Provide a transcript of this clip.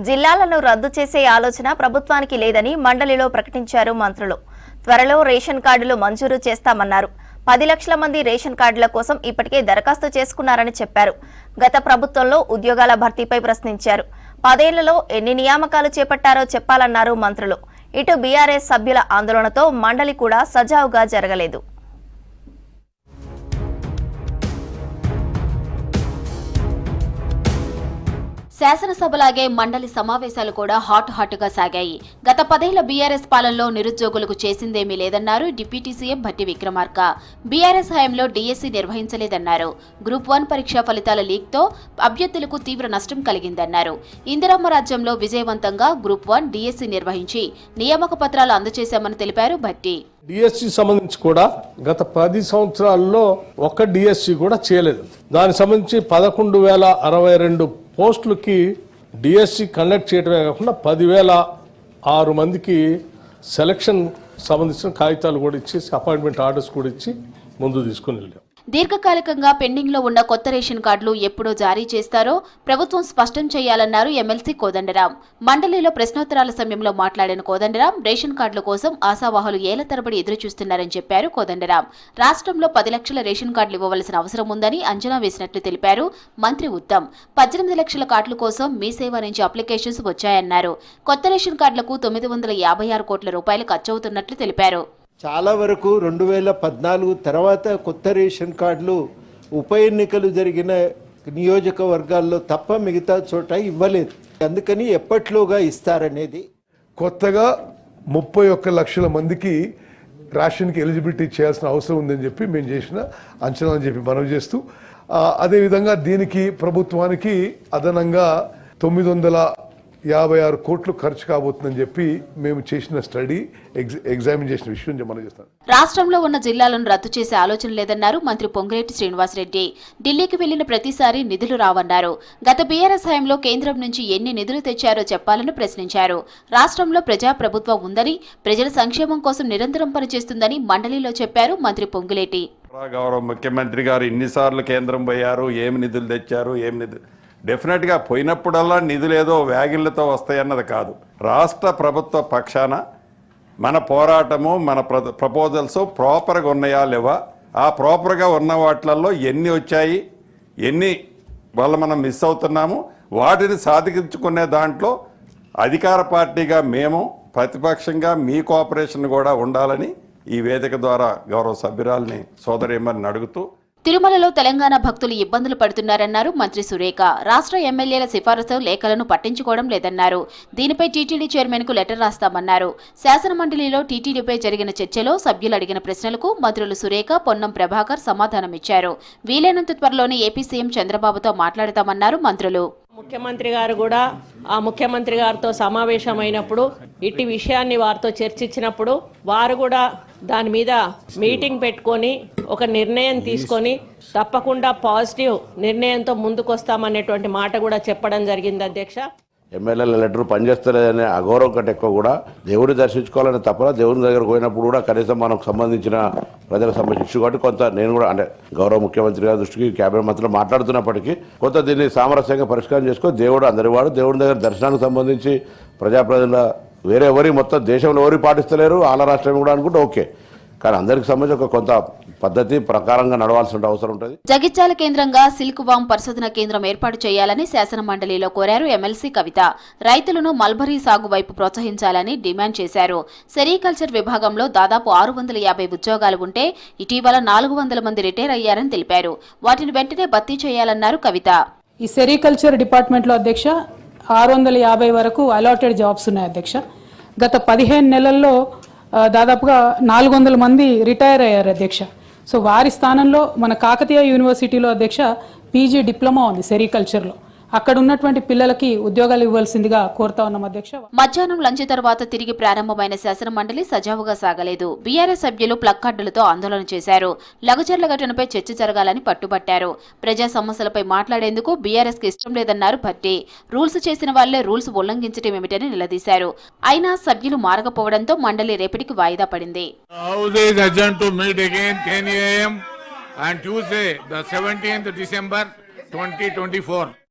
జిల్లాలను రద్దు చేసే ఆలోచన ప్రభుత్వానికి లేదని మండలిలో ప్రకటించారు మంత్రులు. త్వరలో రేషన్ కార్డులు మంజూరు చేస్తామన్నారు. 10 లక్షల మంది రేషన్ కార్డుల కోసం ఇప్పటికే దరఖాస్తు చేసుకున్నారని చెప్పారు. గత ప్రభుత్వంలో ఉద్యోగాల భర్తీపై ప్రశ్నించారు. 10 ఏళ్లలో ఎన్ని నియామకాలు చేపట్టారో చెప్పాలన్నారు మంత్రులు. ఇటు బీఆర్ఎస్ సభ్యుల ఆందోళనతో మండలి కూడా సజావుగా జరగలేదు. శాసనసభలాగే మండలి సమావేశాలు కూడా హాట్గా సాగాయి. గత 10 ఏళ్ల బీఆర్ఎస్ పాలనలో నిరుద్యోగులకు చేసిందేమీ లేదన్నారు deputy CM Bhatti Vikramarka. BRS హయాంలో డీఎస్సీ నిర్వహించలేదన్నారు. గ్రూప్ 1 పరీక్షా ఫలితాల లీక్తో అభ్యర్థులకు తీవ్ర నష్టం కలిగిందన్నారు. ఇందిరమ్మ రాజ్యంలో విజయవంతంగా గ్రూప్ 1 డీఎస్సీ నిర్వహించి నియామక పత్రాలు అందజేశామని తెలిపారు భట్టి. డిఎస్సి సంబంధించి కూడా గత 10 సంవత్సరాల్లో ఒక్క డిఎస్సి కూడా చేయలేదు. దానికి సంబంధించి 11,062 పోస్టులకి డిఎస్సి కండక్ట్ చేయడమే కాకుండా 10,006 మందికి సెలక్షన్ సంబంధించిన కాగితాలు కూడా ఇచ్చేసి అపాయింట్మెంట్ ఆర్డర్స్ కూడా ఇచ్చి ముందు తీసుకుని వెళ్ళాం. దీర్ఘకాలికంగా పెండింగ్ లో ఉన్న కొత్త రేషన్ కార్డులు ఎప్పుడో జారీ చేస్తారో ప్రభుత్వం స్పష్టం చేయాలన్నారు ఎమ్మెల్సీ కోదండరాం. మండలిలో ప్రశ్నోత్తరాల సమయంలో మాట్లాడిన కోదండరాం రేషన్ కార్డుల కోసం ఆశావాహులు ఏళ్ల తరబడి ఎదురుచూస్తున్నారని చెప్పారు. కోదండరాం రాష్ట్రంలో 10 లక్షల రేషన్ కార్డులు ఇవ్వవలసిన అవసరం ఉందని అంచనా వేసినట్లు తెలిపారు. మంత్రి ఉత్తమ్ 18 లక్షల కార్డుల కోసం మీ సేవ నుంచి అప్లికేషన్స్ వచ్చాయన్నారు. కొత్త రేషన్ కార్డులకు 956 కోట్ల రూపాయలు ఖర్చవుతున్నట్లు తెలిపారు. చాలా వరకు 2014 తర్వాత కొత్త రేషన్ కార్డులు ఉప ఎన్నికలు జరిగిన నియోజకవర్గాల్లో తప్ప మిగతా చోట ఇవ్వలేదు. అందుకని ఎప్పట్లోగా ఇస్తారనేది. కొత్తగా 31 లక్షల మందికి రేషన్కి ఎలిజిబిలిటీ చేయాల్సిన అవసరం ఉందని చెప్పి మేము చేసిన అంచనా అని చెప్పి మనవి చేస్తూ, అదేవిధంగా దీనికి ప్రభుత్వానికి అదనంగా 956 కోట్లు ఖర్చు కాబోతుందని చెప్పి మేము చేసిన స్టడీ ఎగ్జామిన్ చేసిన విషయం మనం చేస్తాం. రాష్ట్రంలో ఉన్న జిల్లాలను రద్దు చేసే ఆలోచన లేదన్నారు మంత్రి పొంగిరెడ్డి శ్రీనివాసరెడ్డి. ఢిల్లీకి వెళ్లిన ప్రతిసారి నిధులు రావన్నారు. గత బీఆర్ఎస్ హయాంలో కేంద్రం నుంచి ఎన్ని నిధులు తెచ్చారో చెప్పాలని ప్రశ్నించారు. రాష్ట్రంలో ప్రజాప్రభుత్వం ఉందని, ప్రజల సంక్షేమం కోసం నిరంతరం పనిచేస్తుందని మండలిలో చెప్పారు మంత్రి పొంగులేటి. గౌరవ ముఖ్యమంత్రి గారు ఇన్నిసార్లు కేంద్రం పోయారు, ఏమి నిధులు తెచ్చారు, ఏమి నిధులు డెఫినెట్గా పోయినప్పుడల్లా నిధులేదో వ్యాగిళ్లతో వస్తాయన్నది కాదు. రాష్ట్ర ప్రభుత్వ పక్షాన మన పోరాటము, మన ప్రపోజల్స్ ప్రాపర్గా ఉన్నాయా లేవా, ఆ ప్రాపర్గా ఉన్న వాటిల్లో ఎన్ని వచ్చాయి, ఎన్ని వల్ల మనం మిస్ అవుతున్నాము, వాటిని సాధించుకునే దాంట్లో అధికార పార్టీగా మేము, ప్రతిపక్షంగా మీ కోఆపరేషన్ కూడా ఉండాలని ఈ వేదిక ద్వారా గౌరవ సభ్యురాల్ని సోదరిమని అడుగుతూ, తిరుమలలో తెలంగాణ భక్తులు ఇబ్బందులు పడుతున్నారన్నారు మంత్రి సురేఖ. రాష్ట్ర ఎమ్మెల్యేల సిఫారసు లేఖలను పట్టించుకోవడం లేదన్నారు. దీనిపై టీటీడీ చైర్మన్ కు లెటర్ రాస్తామన్నారు. శాసనమండలిలో టీటీడీపై జరిగిన చర్చలో సభ్యులు అడిగిన ప్రశ్నలకు మంత్రులు సురేఖ, పొన్నం ప్రభాకర్ సమాధానమిచ్చారు. వీలైనంత త్వరలోనే ఏపీ సీఎం చంద్రబాబుతో మాట్లాడతామన్నారు మంత్రులు. ముఖ్యమంత్రి గారు కూడా ఆ ముఖ్యమంత్రి గారితో సమావేశమైనప్పుడు ఇట్టి విషయాన్ని వారితో చర్చించినప్పుడు వారు కూడా దాని మీద మీటింగ్ పెట్టుకొని ఒక నిర్ణయం తీసుకొని తప్పకుండా పాజిటివ్ నిర్ణయంతో ముందుకొస్తామనేటువంటి మాట కూడా చెప్పడం జరిగింది. అధ్యక్ష, ఎమ్మెల్యేల లెటర్ పనిచేస్తలేదనే అగౌరవం కంటే ఎక్కువ కూడా దేవుడిని దర్శించుకోవాలని తప్ప దేవుని దగ్గరకు పోయినప్పుడు కూడా కనీసం మనకు సంబంధించిన ప్రజలకు సంబంధించి ఇష్యూ కాబట్టి కొంత నేను కూడా అంటే గౌరవ ముఖ్యమంత్రి గారి దృష్టికి కేబినెట్ మంత్రులు మాట్లాడుతున్నప్పటికీ కొంత దీన్ని సామరస్యంగా పరిష్కారం చేసుకొని దేవుడు అందరి వాడు దేవుడి దగ్గర దర్శనానికి సంబంధించి ప్రజల వేరే ఎవరి మొత్తం దేశంలో ఎవరు పాటిస్తలేరు, ఆల రాష్ట్రం కూడా అనుకుంటే ఓకే, కానీ అందరికి సంబంధించి ఒక కొంత పద్ధతి ప్రకారంగా నడవాల్సిన అవసరం ఉంటుంది. జగిత్యాల కేంద్రంగా సిల్క్ వామ్ పరిశోధన కేంద్రం ఏర్పాటు చేయాలని శాసన మండలిలో కోరారు ఎమ్మెల్సీ కవిత. రైతులను మల్బరీ సాగు వైపు ప్రోత్సహించాలని డిమాండ్ చేశారు. సెరికల్చర్ విభాగంలో దాదాపు 650 ఉద్యోగాలు ఉంటే ఇటీవల 400 మంది రిటైర్ అయ్యారని తెలిపారు. వాటిని వెంటనే భర్తీ చేయాలన్నారు కవిత. ఈ సెరికల్చర్ డిపార్ట్మెంట్లో అధ్యక్ష 650 వరకు అలాటెడ్ జాబ్స్ ఉన్నాయి అధ్యక్ష. గత 15 నెలల్లో దాదాపుగా 400 మంది రిటైర్ అయ్యారు అధ్యక్ష. సో వారి స్థానంలో మన కాకతీయ యూనివర్సిటీలో అధ్యక్ష పీజీ డిప్లొమా ఉంది సెరికల్చర్లో. అక్కడ ఉన్నటువంటి పిల్లలకి ఉద్యోగాలు ఇవ్వాల్సిందిగా కోరుతా ఉన్నాం అధ్యక్ష. మధ్యాహ్నం లంచ్ తర్వాత తిరిగి ప్రారంభమైన శాసన మండలి సజావుగా సాగలేదు. బీఆర్ఎస్ సభ్యులు ప్లక్కార్డులతో ఆందోళన చేశారు. లగచర్ల ఘటనపై చర్చ జరగాలని పట్టుబట్టారు. ప్రజా సమస్యలపై మాట్లాడేందుకు బీఆర్ఎస్ కి ఇష్టం లేదన్నారు భట్టి. రూల్స్ చేసిన వాళ్లే రూల్స్ ఉల్లంఘించడం ఏమిటని నిలదీశారు. అయినా సభ్యులు మారకపోవడంతో మండలి రేపటికి వాయిదా పడింది. On Tuesday, the 17th December 2024.